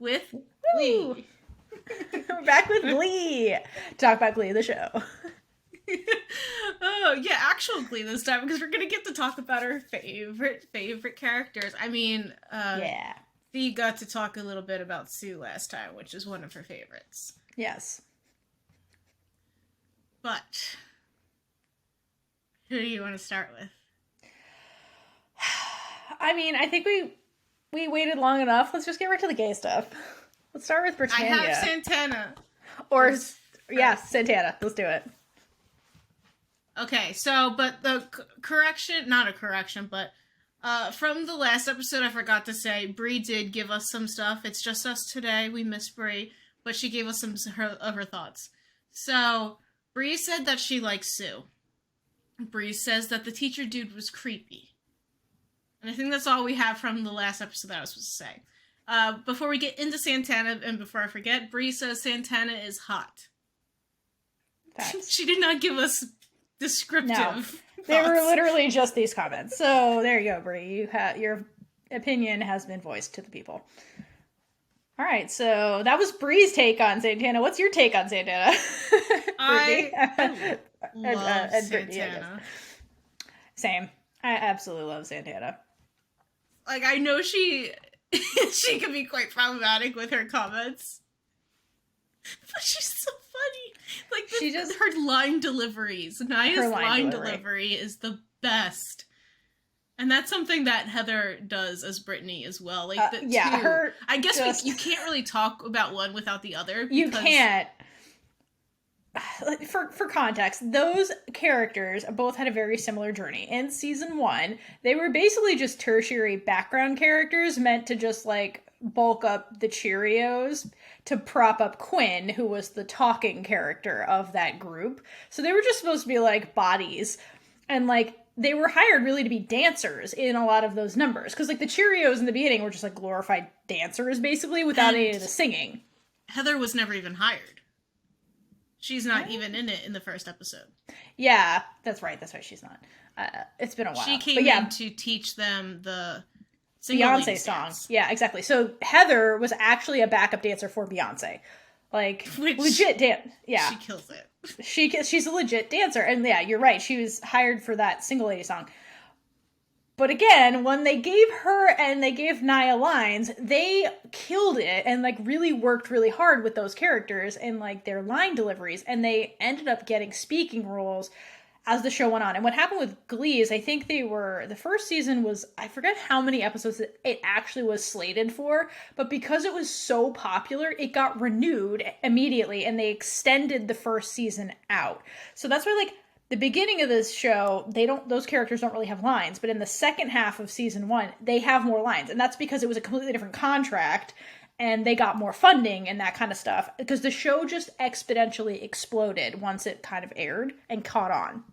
with Woo! Glee. We're back with Glee. Talk about Glee, the show. Oh, yeah, actual Glee this time, because we're going to get to talk about our favorite characters. I mean, Yeah. Thea got to talk a little bit about Sue last time, which is one of her favorites. Yes. But, who do you want to start with? I mean, I think we waited long enough. Let's just get right to the gay stuff. Let's start with Brittana. I have Santana. Or, yeah, Santana. Let's do it. Okay, so, but the correction, not a correction, but from the last episode, I forgot to say, Bree did give us some stuff. It's just us today. We miss Bree, but she gave us some of her thoughts. So, Bree said that she likes Sue. Bree says that the teacher dude was creepy. And I think that's all we have from the last episode that I was supposed to say. Before we get into Santana, and before I forget, Bree says Santana is hot. She did not give us descriptive thoughts. They were literally just these comments. So there you go, Bree. Your opinion has been voiced to the people. All right, so that was Bree's take on Santana. What's your take on Santana? I love and Santana. Brittany, same. I absolutely love Santana. Like, I know she can be quite problematic with her comments, but she's so funny. Like, her line deliveries. Naya's line delivery is the best. And that's something that Heather does as Brittany as well. Like, I guess you can't really talk about one without the other. You can't. For context, those characters both had a very similar journey. In season 1, they were basically just tertiary background characters meant to just, like, bulk up the Cheerios to prop up Quinn, who was the talking character of that group. So they were just supposed to be, like, bodies. And, like, they were hired really to be dancers in a lot of those numbers. Because, like, the Cheerios in the beginning were just, like, glorified dancers, basically, without any of the singing. Heather was never even hired. She's not even in it in the first episode. Yeah, that's right. That's why she's not. It's been a while. She came in to teach them the Beyonce song. Yeah, exactly. So Heather was actually a backup dancer for Beyonce. Like, legit dance. Yeah. She kills it. She's a legit dancer. And yeah, you're right. She was hired for that Single Lady song. But again, when they gave her and they gave Naya lines, they killed it and, like, really worked really hard with those characters and, like, their line deliveries. And they ended up getting speaking roles as the show went on. And what happened with Glee is I think the first season was, I forget how many episodes it actually was slated for, but because it was so popular, it got renewed immediately and they extended the first season out. So that's why, like, the beginning of this show, those characters don't really have lines, but in the second half of season 1, they have more lines. And that's because it was a completely different contract and they got more funding and that kind of stuff. Because the show just exponentially exploded once it kind of aired and caught on.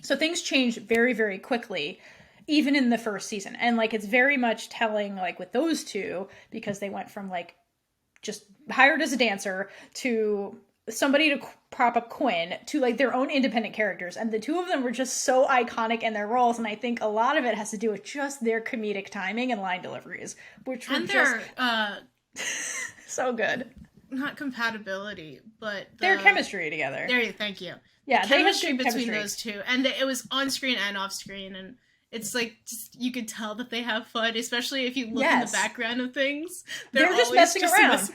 So things changed very, very quickly, even in the first season. And, like, it's very much telling, like, with those two, because they went from, like, just hired as a dancer to somebody to prop up Quinn to, like, their own independent characters. And the two of them were just so iconic in their roles. And I think a lot of it has to do with just their comedic timing and line deliveries, which were so good. Not compatibility, but their chemistry together. Thank you. Yeah, the chemistry between those two. And it was on screen and off screen. And it's like, just, you could tell that they have fun, especially if you look in the background of things. They're just messing around.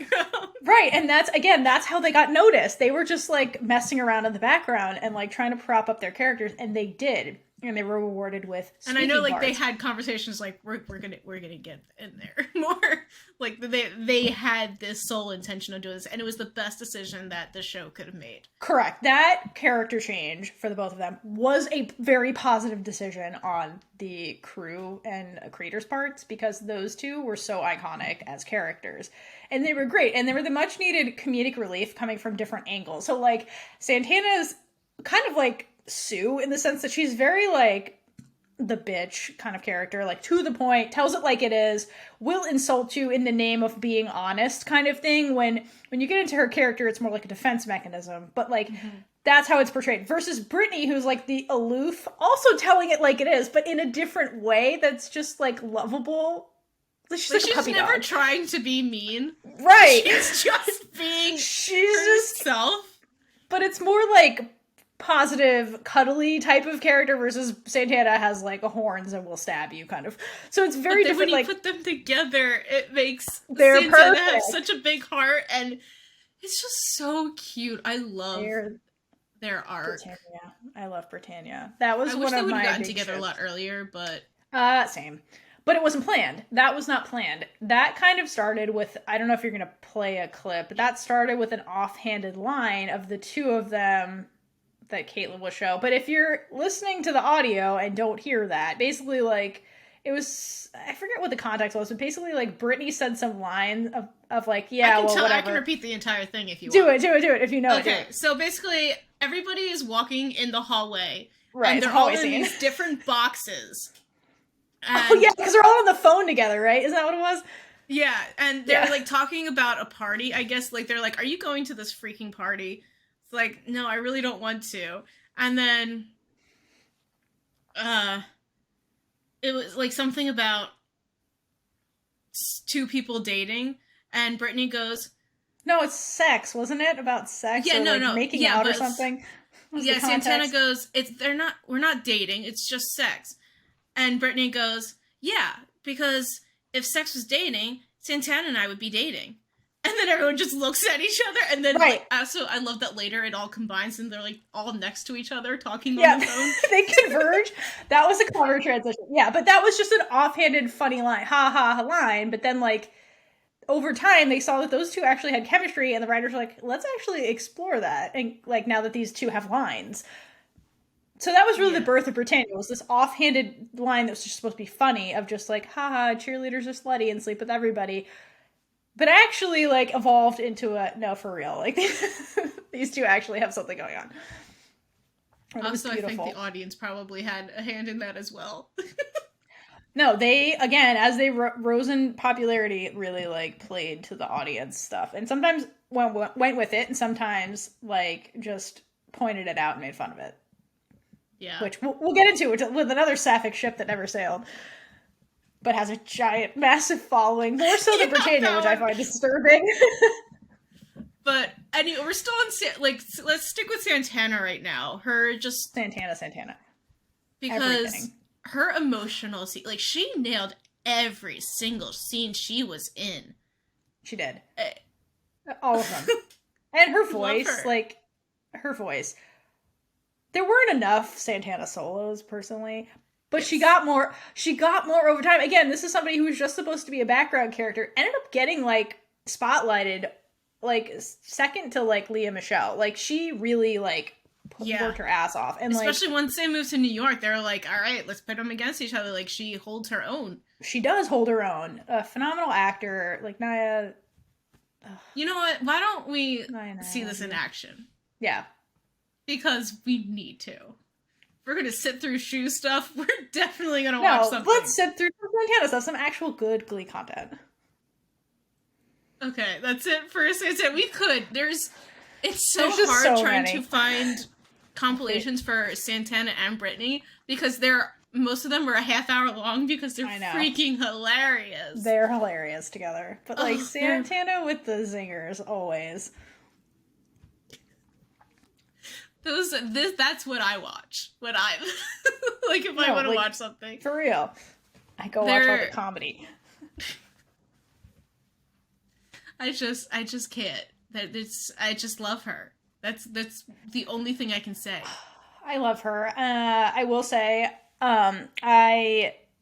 Right, and that's how they got noticed. They were just, like, messing around in the background and, like, trying to prop up their characters, and they did. And they were rewarded with speaking And I know, like, parts. they had conversations like, we're gonna get in there more. Like, they had this sole intention of doing this, and it was the best decision that the show could have made. Correct. That character change for the both of them was a very positive decision on the crew and creators' parts, because those two were so iconic as characters. And they were great, and they were the much-needed comedic relief coming from different angles. So, like, Santana's kind of like Sue in the sense that she's very, like, the bitch kind of character, like, to the point, tells it like it is, will insult you in the name of being honest kind of thing. When you get into her character, it's more like a defense mechanism, but, like, that's how it's portrayed. Versus Brittany, who's, like, the aloof, also telling it like it is, but in a different way that's just, like, lovable She's like a she's puppy never dog. trying to be mean. Right. She's just being herself. But it's more like positive, cuddly type of character versus Santana has like horns and will stab you kind of. So it's very different. When you like put them together, it makes they're Santana perfect. have such a big heart, and it's just so cute. I love their art. Brittana. I love Brittana. That was one of my. I wish they would have gotten big together ships. a lot earlier, but same. But it wasn't planned. That was not planned. That kind of started with, I don't know if you're going to play a clip, but that started with an offhanded line of the two of them that Kaitlynn will show. But if you're listening to the audio and don't hear that, basically like, it was, I forget what the context was, but basically like Britney said some line of like, yeah, whatever. I can repeat the entire thing if you want. Do it if you know. Okay, so basically everybody is walking in the hallway. Right, and they're all in these different boxes. And, yeah, because they're all on the phone together, right? Isn't that what it was? Yeah, and they're like talking about a party, I guess. Like, they're like, are you going to this freaking party? It's like, no, I really don't want to. And then, it was like something about two people dating, and Brittany goes, no, it's sex, wasn't it? About sex? Yeah, or no, making out or something? Yeah, Santana goes, we're not dating, it's just sex. And Brittany goes, yeah, because if sex was dating, Santana and I would be dating. And then everyone just looks at each other, and then also I love that later it all combines and they're like all next to each other talking on the phone. They converge. That was a clever transition. Yeah, but that was just an offhanded funny line, ha line. But then like over time they saw that those two actually had chemistry, and the writers were like, let's actually explore that. And like now that these two have lines. So that was really the birth of Brittana. It was this offhanded line that was just supposed to be funny of just like, haha, cheerleaders are slutty and sleep with everybody. But actually, like, evolved into a, no, for real. Like, these two actually have something going on. Also, I think the audience probably had a hand in that as well. No, they, again, as they rose in popularity, really, like, played to the audience stuff. And sometimes went with it, and sometimes, like, just pointed it out and made fun of it. Yeah. Which we'll get into with another sapphic ship that never sailed. But has a giant, massive following. More so than Brittana, which I find disturbing. But, anyway, we're still on, let's stick with Santana right now. Her just... Santana. Because everything. Her emotional scene, like, she nailed every single scene she was in. She did. All of them. And her voice, her voice. There weren't enough Santana solos, personally. But she got more over time. Again, this is somebody who was just supposed to be a background character. Ended up getting, like, spotlighted, like, second to, like, Lea Michele. Like, she really, like, worked her ass off. And especially once they moved to New York, they were like, all right, let's put them against each other. Like, she holds her own. She does hold her own. A phenomenal actor. Like, Naya... You know what? Why don't we see this in action? Yeah. Because we need to. If we're going to sit through shoe stuff, we're definitely going to watch something. Let's sit through some Santana stuff, some actual good Glee content. Okay, that's it for Santana. We could. It's so hard trying to find compilations for Santana and Britney because most of them are a half hour long because they're freaking hilarious. They're hilarious together. But like Santana with the zingers always. That's what I watch. If I want to watch something. For real. I go watch all the comedy. I just can't. I just love her. That's the only thing I can say. I love her. I will say,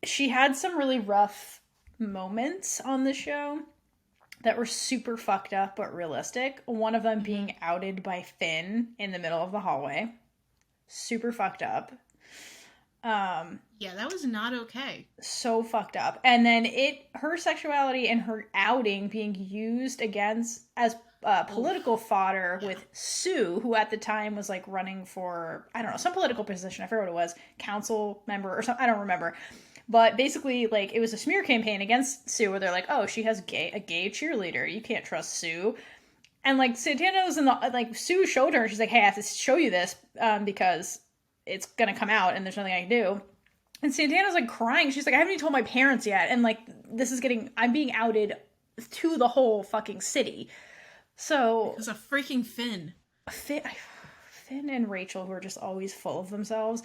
she had some really rough moments on the show that were super fucked up but realistic. One of them being outed by Finn in the middle of the hallway. Super fucked up. Yeah, that was not okay. So fucked up. And then her sexuality and her outing being used as political fodder with Sue, who at the time was like running for, I don't know, some political position. I forget what it was. Council member or something. I don't remember. But basically, like, it was a smear campaign against Sue where they're like, oh, she has a gay cheerleader. You can't trust Sue. And, like, Santana was Sue showed her. She's like, hey, I have to show you this because it's going to come out and there's nothing I can do. And Santana's like crying. She's like, I haven't even told my parents yet. And like, I'm being outed to the whole fucking city. So. Because of freaking Finn. Finn and Rachel, who are just always full of themselves.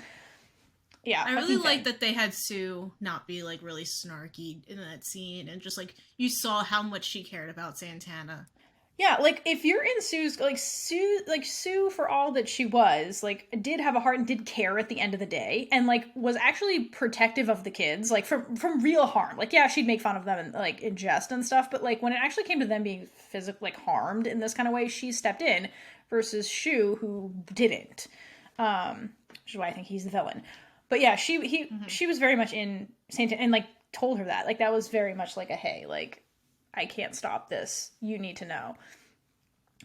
Yeah. I really like that they had Sue not be like really snarky in that scene. And just like, you saw how much she cared about Santana. Yeah, like if you're in Sue's Sue for all that she was, like did have a heart and did care at the end of the day and like was actually protective of the kids, like from real harm. Like yeah, she'd make fun of them and like in jest and stuff, but like when it actually came to them being physically like harmed in this kind of way, she stepped in versus Sue who didn't. Which is why I think he's the villain. But yeah, she was very much in Santana and like told her that. Like that was very much like a hey, like I can't stop this. You need to know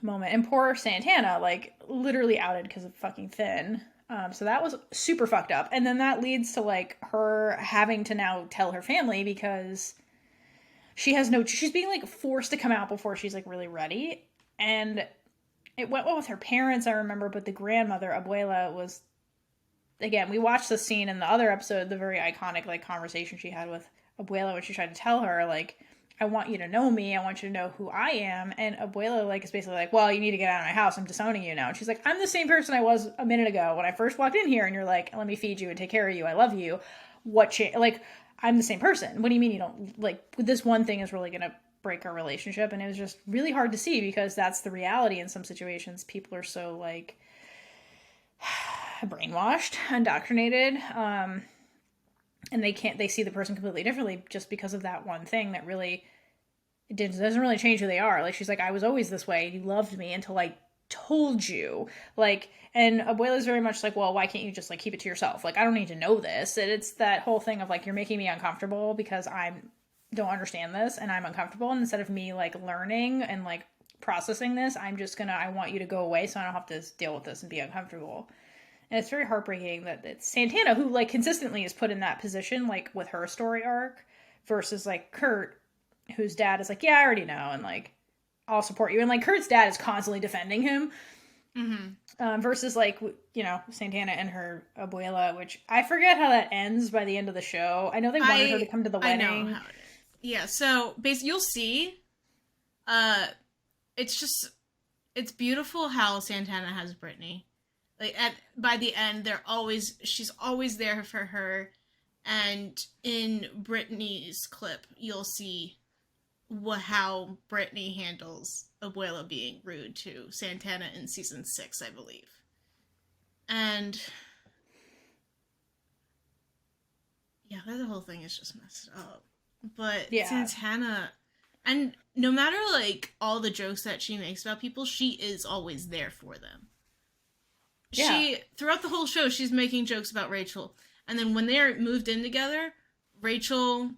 moment. And poor Santana, like, literally outed because of fucking Finn. So that was super fucked up. And then that leads to, like, her having to now tell her family because she's being, like, forced to come out before she's, like, really ready. And it went well with her parents, I remember, but the grandmother, Abuela, was, again, we watched the scene in the other episode, the very iconic, like, conversation she had with Abuela when she tried to tell her, like, I want you to know me. I want you to know who I am. And Abuela, like, is basically like, well, you need to get out of my house. I'm disowning you now. And she's like, I'm the same person I was a minute ago when I first walked in here. And you're like, let me feed you and take care of you. I love you. Like, I'm the same person. What do you mean you don't, like, this one thing is really going to break our relationship? And it was just really hard to see because that's the reality in some situations. People are so, like, brainwashed, indoctrinated. And they see the person completely differently just because of that one thing that really doesn't really change who they are. Like, she's like, I was always this way. You loved me until I told you. Like, and Abuela's very much like, well, why can't you just, like, keep it to yourself? Like, I don't need to know this. And it's that whole thing of, like, you're making me uncomfortable because don't understand this and I'm uncomfortable. And instead of me, like, learning and, like, processing this, I want you to go away so I don't have to deal with this and be uncomfortable. And it's very heartbreaking that it's Santana who, like, consistently is put in that position, like, with her story arc, versus, like, Kurt, whose dad is like, yeah, I already know, and, like, I'll support you. And, like, Kurt's dad is constantly defending him. Mm-hmm. Versus, like, you know, Santana and her abuela, which I forget how that ends by the end of the show. I know they wanted her to come to the wedding. I know how it is. Yeah, so, basically, you'll see, it's beautiful how Santana has Britney. Like, by the end, she's always there for her, and in Britney's clip, you'll see how Britney handles Abuela being rude to Santana in season 6, I believe. And yeah, the whole thing is just messed up. But yeah. Santana, and no matter, like, all the jokes that she makes about people, she is always there for them. Yeah. Throughout the whole show, she's making jokes about Rachel. And then when they're moved in together, Rachel,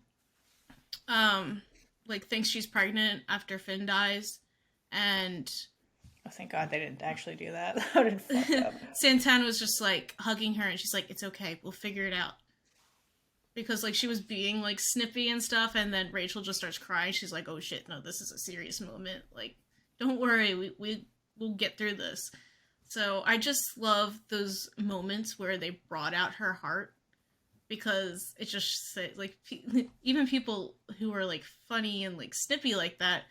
like, thinks she's pregnant after Finn dies. And oh, thank God they didn't actually do that. That would have fucked up. Santana was just, like, hugging her, and she's like, it's okay, we'll figure it out. Because, like, she was being, like, snippy and stuff, and then Rachel just starts crying. She's like, oh shit, no, this is a serious moment. Like, don't worry, we'll get through this. So I just love those moments where they brought out her heart, because it just, like, even people who are, like, funny and, like, snippy like that,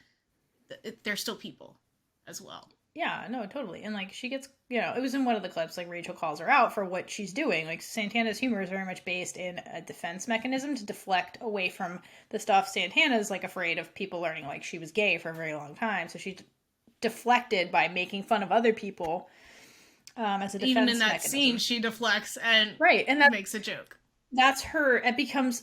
they're still people as well. Yeah, no, totally. And, like, she gets, you know, it was in one of the clips, like, Rachel calls her out for what she's doing. Like, Santana's humor is very much based in a defense mechanism to deflect away from the stuff. Santana's, like, afraid of people learning, like, she was gay for a very long time, so she deflected by making fun of other people. As a defense even in that mechanism. Scene, she deflects and that makes a joke. That's her. It becomes,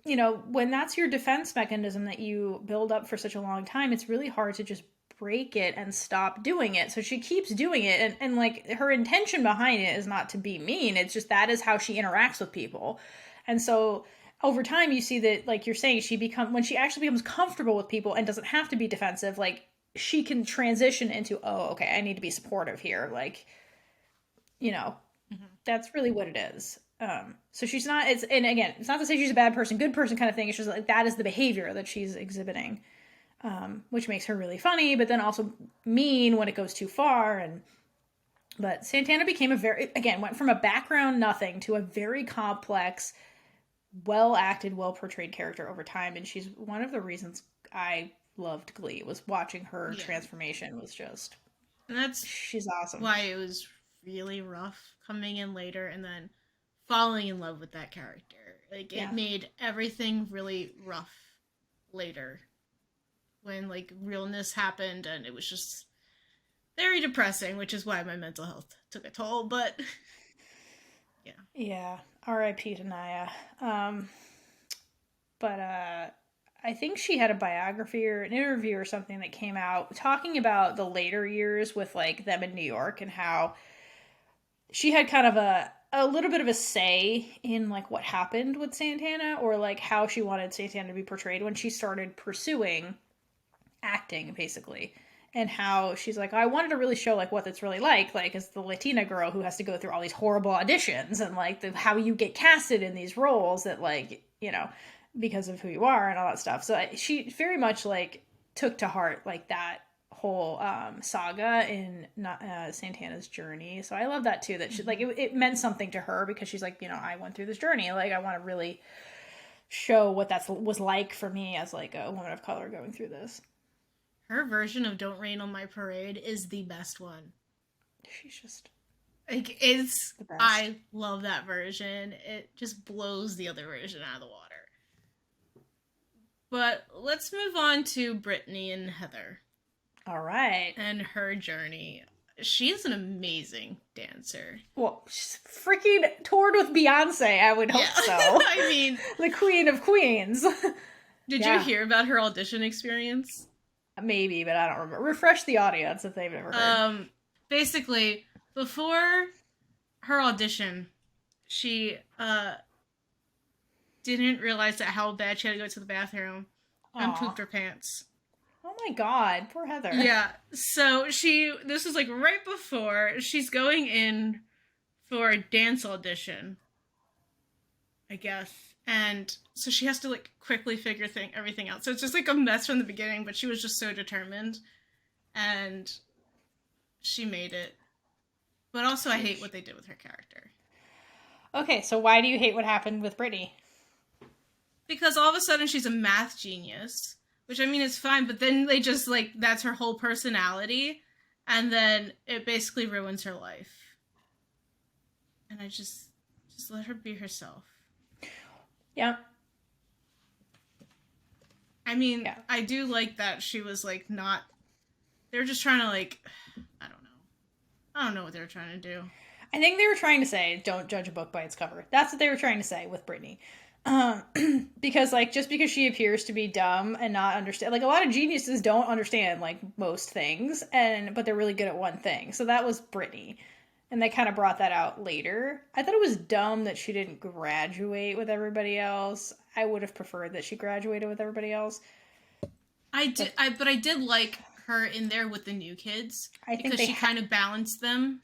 you know, when that's your defense mechanism that you build up for such a long time, it's really hard to just break it and stop doing it. So she keeps doing it, and like, her intention behind it is not to be mean. It's just that is how she interacts with people. And so over time, you see that, like you're saying, when she actually becomes comfortable with people and doesn't have to be defensive, like, she can transition into, oh, okay, I need to be supportive here, like, you know, that's really what it is. So she's not, and again, it's not to say she's a bad person, good person kind of thing. It's just like, that is the behavior that she's exhibiting, which makes her really funny, but then also mean when it goes too far. But Santana became went from a background nothing to a very complex well acted, well portrayed character over time, and she's one of the reasons I loved Glee was watching her Yeah. transformation was just And that's she's awesome. why it was really rough coming in later and then falling in love with that character. Like it Yeah. made everything really rough later when like realness happened and it was just very depressing, which is why my mental health took a toll, but yeah. Yeah. R.I.P. to Naya. But I think she had a biography or an interview or something that came out talking about the later years with like them in New York and how she had kind of a little bit of a say in like what happened with Santana or like how she wanted Santana to be portrayed when she started pursuing acting basically. And how she's like, I wanted to really show like what it's really like as the Latina girl who has to go through all these horrible auditions and like how you get casted in these roles that like, you know, because of who you are and all that stuff. So she very much like took to heart like that whole saga in Santana's journey. So I love that too, that she like it meant something to her because she's like, you know, I went through this journey. Like I want to really show what that was like for me as like a woman of color going through this. Her version of Don't Rain on My Parade is the best one. She's just like it's the best. I love that version. It just blows the other version out of the water. But let's move on to Brittany and Heather. All right. And her journey. She's an amazing dancer. Well, she's freaking toured with Beyonce, I would hope so. I mean, the queen of queens. Did you hear about her audition experience? Maybe, but I don't remember. Refresh the audience if they've never heard. Basically, before her audition, she didn't realize that how bad she had to go to the bathroom and pooped her pants. Oh my god, poor Heather. Yeah, so this was like right before she's going in for a dance audition, I guess. And so she has to like quickly figure everything out. So it's just like a mess from the beginning, but she was just so determined. And she made it. But also I hate what they did with her character. Okay, so why do you hate what happened with Brittany? Because all of a sudden she's a math genius. Which, I mean, is fine, but then they just, like, that's her whole personality, and then it basically ruins her life. And I just let her be herself. Yeah. I mean, I do like that she was, like, not... They're just trying to, like... I don't know what they were trying to do. I think they were trying to say, don't judge a book by its cover. That's what they were trying to say with Brittany. Because like just because she appears to be dumb and not understand, like a lot of geniuses don't understand like most things, but they're really good at one thing. So that was Brittany, and they kind of brought that out later. I thought it was dumb that she didn't graduate with everybody else. I would have preferred that she graduated with everybody else. But I did like her in there with the new kids because she kind of balanced them.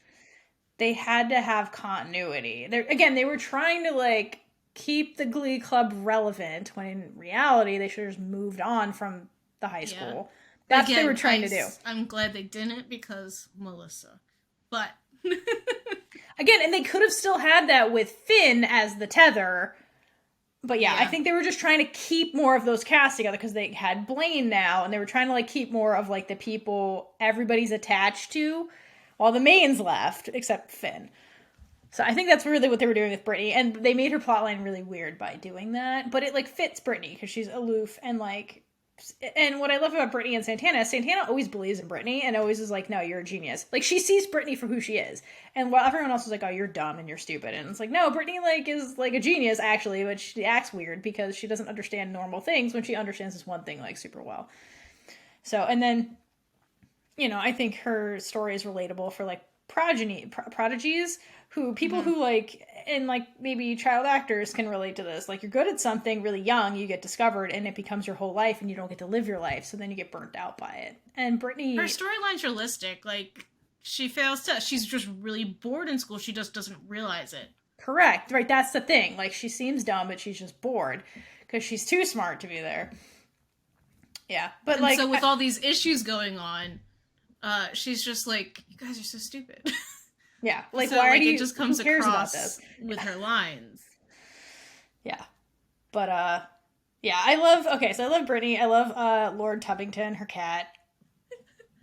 They had to have continuity. They were trying to like keep the Glee Club relevant when in reality they should have just moved on from the high school. That's what they were trying to do. I'm glad they didn't because Melissa. But again, and they could have still had that with Finn as the tether. But yeah, I think they were just trying to keep more of those casts together because they had Blaine now and they were trying to like keep more of like the people everybody's attached to while the mains left except Finn. So I think that's really what they were doing with Brittany, and they made her plotline really weird by doing that. But it like fits Brittany because she's aloof and like. And what I love about Brittany and Santana always believes in Brittany and always is like, no, you're a genius. Like she sees Brittany for who she is, and while everyone else is like, oh, you're dumb and you're stupid, and it's like, no, Brittany like is like a genius actually, but she acts weird because she doesn't understand normal things when she understands this one thing like super well. So and then, you know, I think her story is relatable for like prodigies. Who people who like and like maybe child actors can relate to this. Like you're good at something really young, you get discovered and it becomes your whole life and you don't get to live your life, so then you get burnt out by it. And Brittany, her storyline's realistic. Like she's just really bored in school, she just doesn't realize it. Correct, right? That's the thing. Like she seems dumb but she's just bored because she's too smart to be there. Yeah, but and like so with all these issues going on, she's just like, you guys are so stupid. Yeah, like so, why like, do you? It just comes who cares across about this? with her lines. Yeah, But yeah, I love Brittany. I love Lord Tubbington, her cat.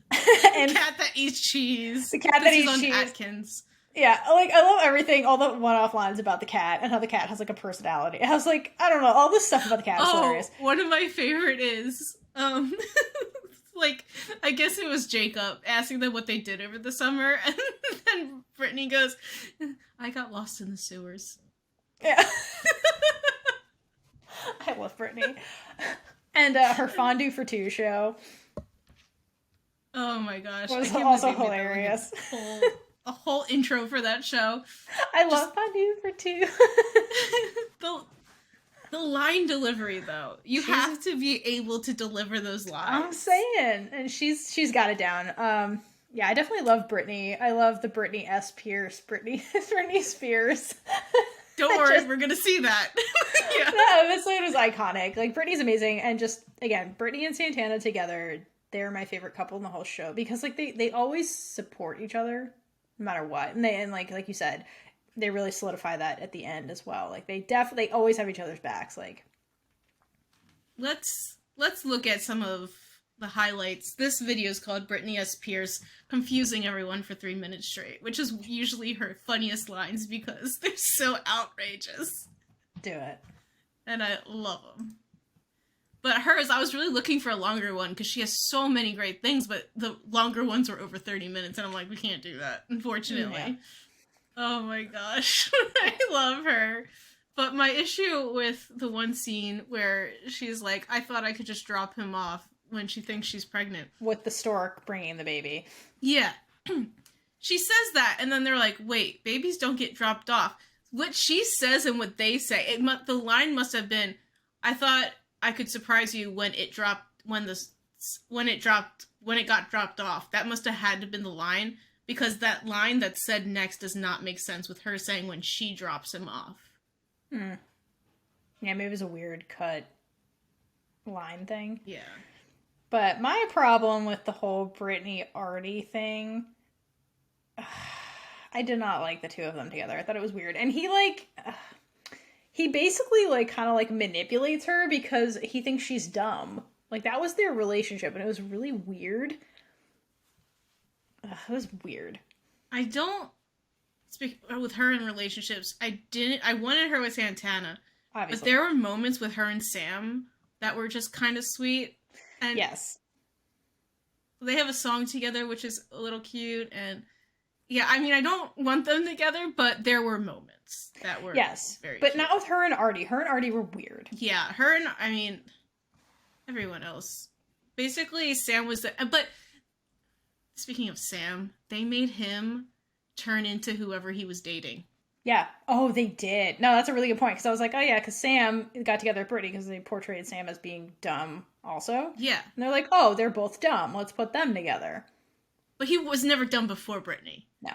The cat that eats cheese. The cat that eats on cheese. Atkins. Yeah, like, I love everything, all the one-off lines about the cat, and how the cat has, like, a personality. I was like, I don't know, all this stuff about the cat is hilarious. One of my favorite is, like, I guess it was Jacob asking them what they did over the summer, and then Brittany goes, I got lost in the sewers. Yeah. I love Brittany. And her Fondue for Two show. Oh my gosh. Was also hilarious. A whole intro for that show. I love Fondue for Two. The line delivery, though. You have to be able to deliver those lines. I'm saying. And she's got it down. Yeah, I definitely love Britney. I love the Britney S. Pierce. Britney Spears. Don't worry, we're gonna see that. Yeah. That episode was iconic. Like, Britney's amazing. And just, again, Britney and Santana together, they're my favorite couple in the whole show. Because, like, they always support each other, no matter what. And like you said, they really solidify that at the end as well. Like, they always have each other's backs. Like, let's look at some of the highlights. This video is called Britney S. Pierce confusing everyone for 3 minutes straight, which is usually her funniest lines because they're so outrageous. Do it. And I love them. But hers, I was really looking for a longer one because she has so many great things, but the longer ones were over 30 minutes, and I'm like, we can't do that, unfortunately. Yeah. Oh my gosh. I love her. But my issue with the one scene where she's like, I thought I could just drop him off when she thinks she's pregnant. With the stork bringing the baby. Yeah. She says that, and then they're like, wait, babies don't get dropped off. What she says and what they say, the line must have been, I thought I could surprise you when it got dropped off. That must have had to have been the line, because that line that's said next does not make sense with her saying when she drops him off. Yeah, maybe it was a weird cut line thing. Yeah. But my problem with the whole Britney Artie thing, I did not like the two of them together. I thought it was weird. And he basically, like, kind of, like, manipulates her because he thinks she's dumb. Like, that was their relationship, and it was really weird. It was weird. I don't speak with her in relationships. I wanted her with Santana. Obviously. But there were moments with her and Sam that were just kind of sweet. And yes. They have a song together, which is a little cute. And yeah, I mean, I don't want them together, but there were moments that were very but cute. Not with her and Artie. Her and Artie were weird. Yeah, everyone else. Basically, Sam was but speaking of Sam, they made him turn into whoever he was dating. Yeah. Oh, they did. No, that's a really good point. Because I was like, oh yeah, because Sam got together with Britney because they portrayed Sam as being dumb also. Yeah. And they're like, oh, they're both dumb. Let's put them together. But he was never dumb before Britney. No.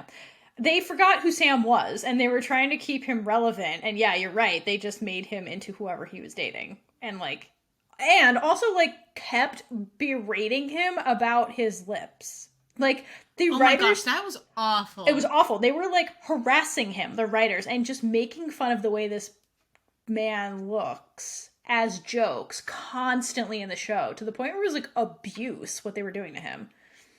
They forgot who Sam was, and they were trying to keep him relevant. And yeah, you're right. They just made him into whoever he was dating. And also kept berating him about his lips. Like, the writers... Oh my gosh, that was awful. It was awful. They were, harassing him, the writers, and just making fun of the way this man looks as jokes constantly in the show, to the point where it was, abuse, what they were doing to him.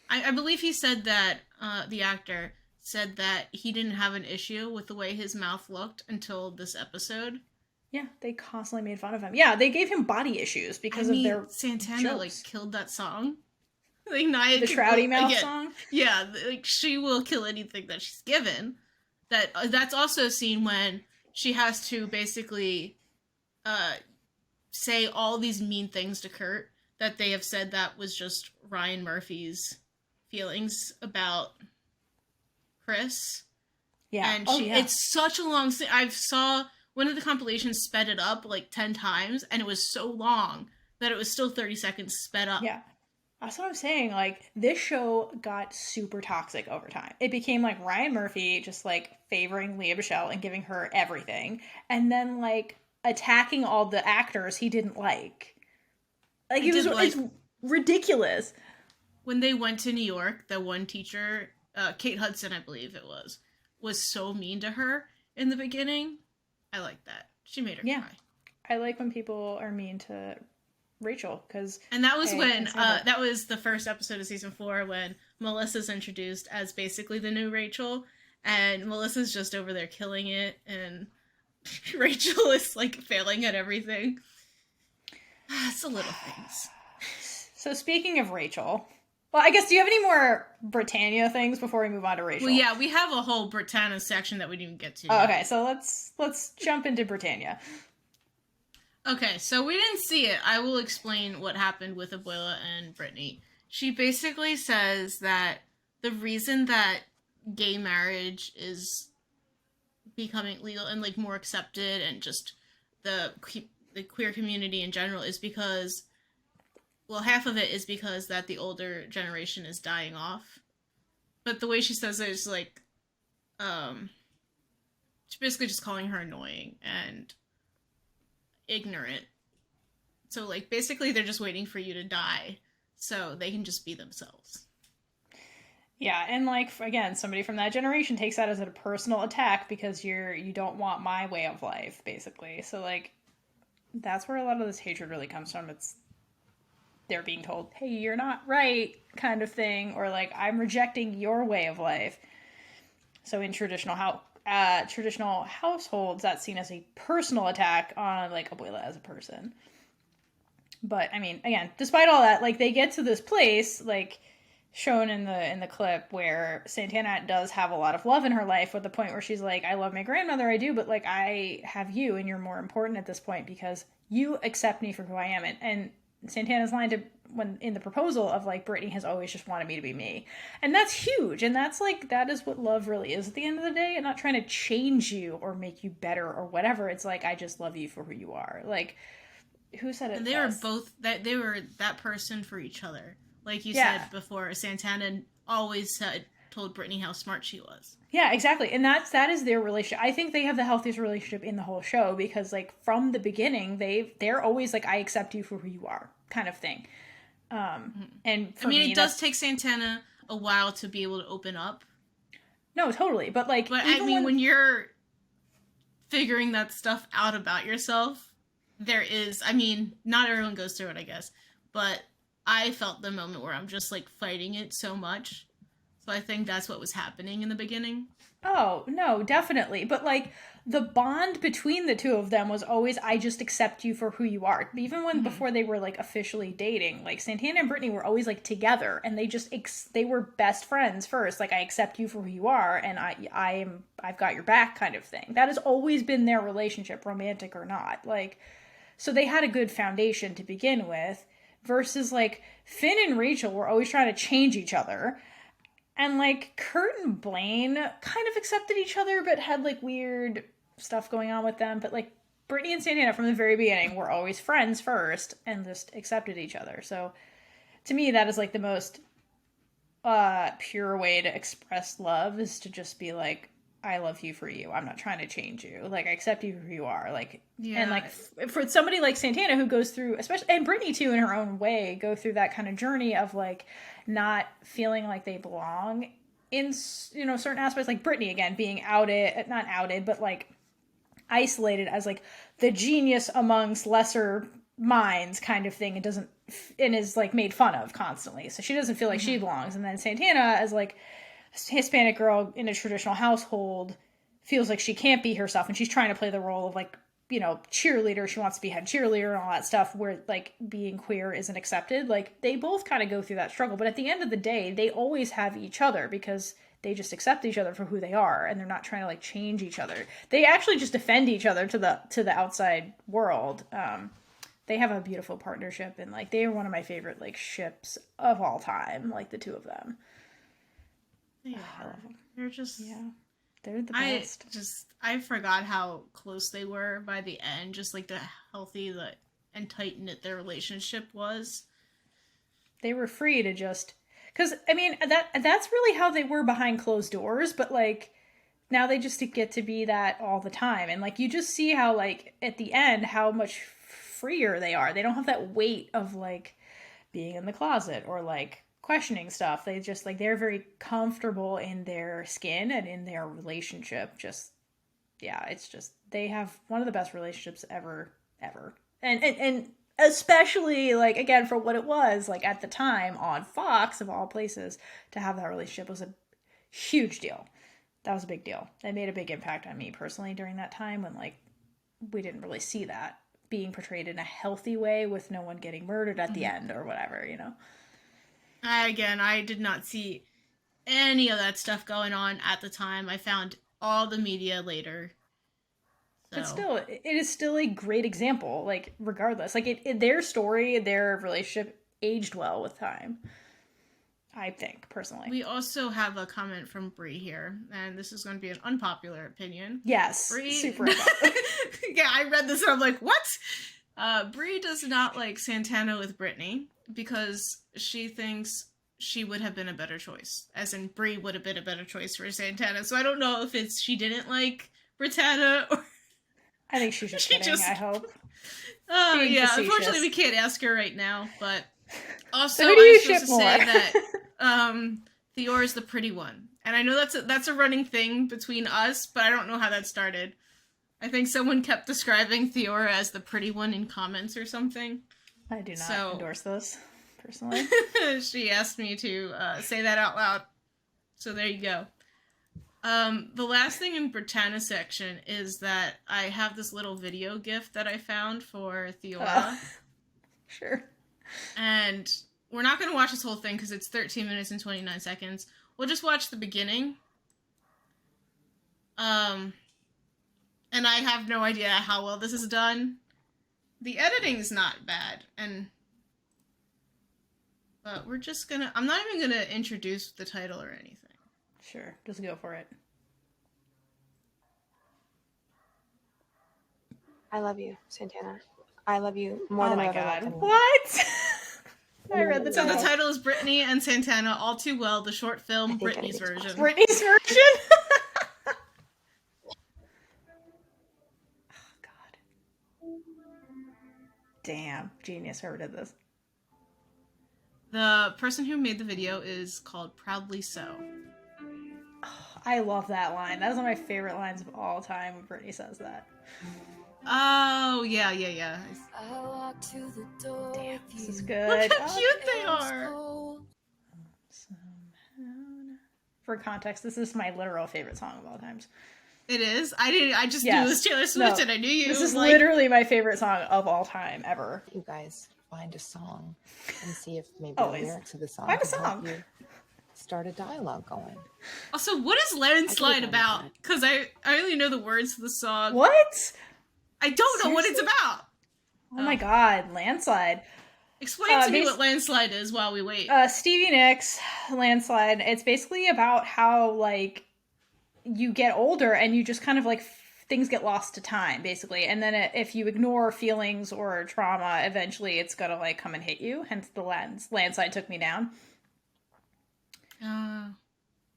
I believe he said that, the actor said that he didn't have an issue with the way his mouth looked until this episode. Yeah, they constantly made fun of him. Yeah, they gave him body issues because of their Santana, jokes. Killed that song. Nia the Trouty Mouth song? Yeah, she will kill anything that she's given. That's also a scene when she has to basically say all these mean things to Kurt that they have said that was just Ryan Murphy's feelings about Chris. Yeah. And it's such a long scene. I saw one of the compilations sped it up 10 times, and it was so long that it was still 30 seconds sped up. Yeah. That's what I'm saying. This show got super toxic over time. It became Ryan Murphy just favoring Leah Michele and giving her everything, and then attacking all the actors he didn't like. It's ridiculous. When they went to New York, the one teacher, Kate Hudson, I believe it was so mean to her in the beginning. I like that. She made her cry. I like when people are mean to Rachel, because And that was when that. that was the first episode of season 4 when Melissa's introduced as basically the new Rachel, and Melissa's just over there killing it, and Rachel is like failing at everything. It's the little things. So speaking of Rachel, well, I guess, do you have any more Brittana things before we move on to Rachel? Well, yeah, we have a whole Brittana section that we didn't get to. Oh, okay, so let's jump into Brittana. Okay, so we didn't see it. I will explain what happened with Abuela and Brittany. She basically says that the reason that gay marriage is becoming legal and like more accepted, and just the queer community in general, is because, well, half of it is because that the older generation is dying off. But the way she says it is like, she's basically just calling her annoying and ignorant. So like basically they're just waiting for you to die so they can just be themselves. Yeah, and like, again, somebody from that generation takes that as a personal attack because you don't want my way of life, basically. So like, that's where a lot of this hatred really comes from. It's they're being told, hey, you're not right, kind of thing, or like, I'm rejecting your way of life. So in traditional households, that's seen as a personal attack on like Abuela as a person. But I mean, again, despite all that, like, they get to this place, like shown in the clip, where Santana does have a lot of love in her life, with the point where she's like, I love my grandmother, I do, but like, I have you, and you're more important at this point because you accept me for who I am. And Santana's line to when in the proposal of like, Brittany has always just wanted me to be me, and that's huge. And that's like, that is what love really is at the end of the day. And not trying to change you or make you better or whatever. It's like, I just love you for who you are. Like, who said it? And they best? were both that they were that person for each other. Like you Yeah. said before, Santana always told Brittany how smart she was. Yeah, exactly. And that is their relationship. I think they have the healthiest relationship in the whole show, because like, from the beginning, they're always like, I accept you for who you are, kind of thing. And for me, it does take Santana a while to be able to open up. No, totally. But like, But I mean, when you're figuring that stuff out about yourself, there is, I mean, not everyone goes through it, I guess, but I felt the moment where I'm just like fighting it so much. So I think that's what was happening in the beginning. Oh, no, definitely. But like, the bond between the two of them was always, I just accept you for who you are. Even when before they were like officially dating, like Santana and Britney were always like together, and they just they were best friends first. Like, I accept you for who you are, and I've got your back, kind of thing. That has always been their relationship, romantic or not. Like, so they had a good foundation to begin with, versus like Finn and Rachel were always trying to change each other. And like, Kurt and Blaine kind of accepted each other, but had like weird stuff going on with them. But like, Brittany and Santana from the very beginning were always friends first and just accepted each other. So to me, that is like the most pure way to express love, is to just be like, I love you for you. I'm not trying to change you. Like, I accept you for who you are. Like, yeah. And like, for somebody like Santana, who goes through, especially, and Brittany too, in her own way, go through that kind of journey of like, not feeling like they belong in, you know, certain aspects. Like Brittany, again, being not outed, but like isolated as like the genius amongst lesser minds, kind of thing. It doesn't, and is like made fun of constantly. So she doesn't feel like she belongs. And then Santana, as like Hispanic girl in a traditional household, feels like she can't be herself, and she's trying to play the role of like, you know, cheerleader. She wants to be head cheerleader and all that stuff, where like being queer isn't accepted. Like, they both kind of go through that struggle, but at the end of the day, they always have each other, because they just accept each other for who they are, and they're not trying to like change each other. They actually just defend each other to the outside world. They have a beautiful partnership, and like, they are one of my favorite like ships of all time, like the two of them. Yeah, they're just, yeah, they're the best. I forgot how close they were by the end. Just like the healthy and tight knit their relationship was. They were free to just, because I mean, that's really how they were behind closed doors. But like, now they just get to be that all the time, and like, you just see how like at the end how much freer they are. They don't have that weight of like being in the closet or like questioning stuff. They just like, they're very comfortable in their skin and in their relationship. Just, yeah, it's just, they have one of the best relationships ever ever. And especially, like, again, for what it was, like, at the time on Fox, of all places, to have that relationship was a huge deal. That was a big deal. It made a big impact on me personally during that time when, like, we didn't really see that being portrayed in a healthy way with no one getting murdered at the end or whatever, you know? I did not see any of that stuff going on at the time. I found all the media later. So. But still, it is still a great example, like, regardless. Like, their story, their relationship aged well with time. I think, personally. We also have a comment from Bree here, and this is going to be an unpopular opinion. Yes, Bree... super unpopular. Yeah, I read this and I'm like, what? Bree does not like Santana with Britney because she thinks she would have been a better choice. As in, Bree would have been a better choice for Santana. So I don't know if it's she didn't like Brittana or... I think she's just kidding, I hope. Oh, yeah. Facetious. Unfortunately, we can't ask her right now, but... Also, so who do you I'm supposed ship to more? say that Theora is the pretty one. And I know that's a running thing between us, but I don't know how that started. I think someone kept describing Theora as the pretty one in comments or something. I do not endorse this, personally. She asked me to say that out loud. So there you go. The last thing in Brittana section is that I have this little video gift that I found for Theora. Sure. And we're not going to watch this whole thing because it's 13 minutes and 29 seconds. We'll just watch the beginning. And I have no idea how well this is done. The editing is not bad. But we're just gonna... I'm not even going to introduce the title or anything. Sure, just go for it. I love you, Santana. I love you more than I've ever loved anyone. What? I read the So title. the title is Britney and Santana All Too Well, the short film, Britney's version. Britney's version? Oh, God. Damn. Genius, whoever did this. The person who made the video is called Proudly So. Oh, I love that line. That is one of my favorite lines of all time when Britney says that. Oh, yeah. I walk to the door. Damn, this is good. Look how cute they are. For context, this is my literal favorite song of all times. It is? I just knew it was Taylor Swift and I knew you. This is literally my favorite song of all time, ever. You guys find a song and see if maybe Always. the lyrics of the song Find a can help song. you start a dialogue going. Also, what is Landslide about? Because I only know the words to the song. What? I don't know what it's about. Oh my God, Landslide. Explain to me what Landslide is while we wait. Stevie Nicks, Landslide. It's basically about how, like, you get older and you just kind of, like, things get lost to time, basically. And then if you ignore feelings or trauma, eventually it's gonna, like, come and hit you. Hence the Landslide took me down.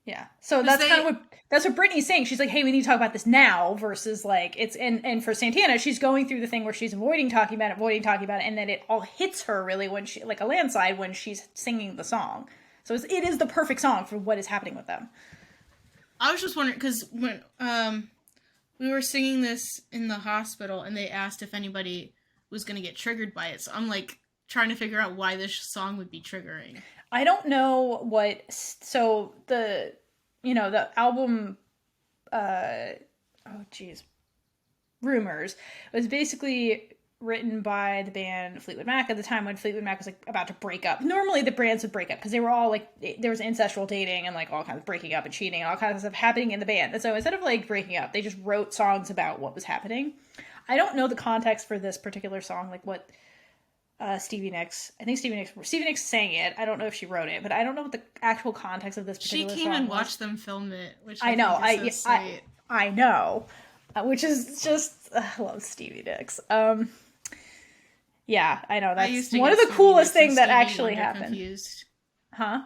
Yeah. So that's what Britney's saying. She's like, hey, we need to talk about this now versus like it's and for Santana, she's going through the thing where she's avoiding talking about it, and then it all hits her really when she like a landslide when she's singing the song. So it is the perfect song for what is happening with them. I was just wondering because when we were singing this in the hospital and they asked if anybody was going to get triggered by it. So I'm like trying to figure out why this song would be triggering. I don't know what, so the album, Rumors was basically written by the band Fleetwood Mac at the time when Fleetwood Mac was like about to break up. Normally the bands would break up because they were all like, there was incestual dating and like all kinds of breaking up and cheating and all kinds of stuff happening in the band. And so instead of like breaking up, they just wrote songs about what was happening. I don't know the context for this particular song, like what Stevie Nicks sang it. I don't know if she wrote it, but I don't know what the actual context of this particular song was. She came and watched them film it, which I know. I know. Which is just, I love Stevie Nicks. Yeah, I know. That's one of the coolest things that actually happened. Confused. Huh?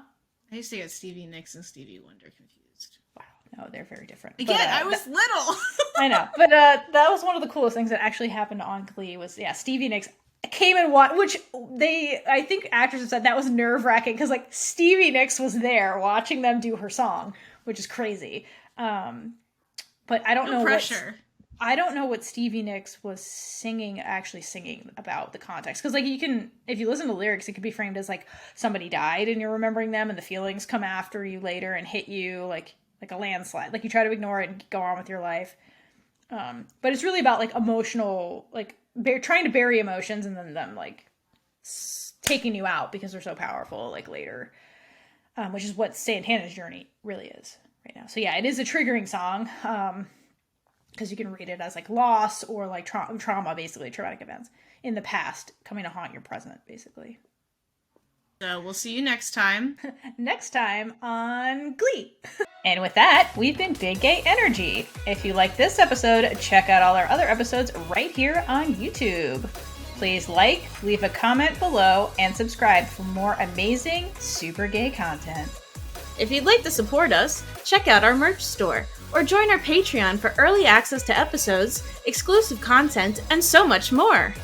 I used to get Stevie Nicks and Stevie Wonder confused. Wow. No, they're very different. Again, I was little. I know. But that was one of the coolest things that actually happened on Glee was, Stevie Nicks came and watched, which I think actors have said that was nerve-wracking because, like, Stevie Nicks was there watching them do her song, which is crazy. But I don't know pressure. I don't know what Stevie Nicks was actually singing about the context. Because, like, you can, if you listen to lyrics, it could be framed as, like, somebody died and you're remembering them and the feelings come after you later and hit you like a landslide. Like, you try to ignore it and go on with your life. But it's really about, like, emotional, like, trying to bury emotions and then them, like, taking you out because they're so powerful, like, later. Which is what Santana's journey really is right now. So, yeah, it is a triggering song. Because you can read it as, like, loss or, like, trauma, basically, traumatic events in the past coming to haunt your present, basically. So we'll see you next time. Next time on Glee. And with that, we've been Big Gay Energy. If you like this episode, check out all our other episodes right here on YouTube. Please like, leave a comment below, and subscribe for more amazing, super gay content. If you'd like to support us, check out our merch store, or join our Patreon for early access to episodes, exclusive content, and so much more.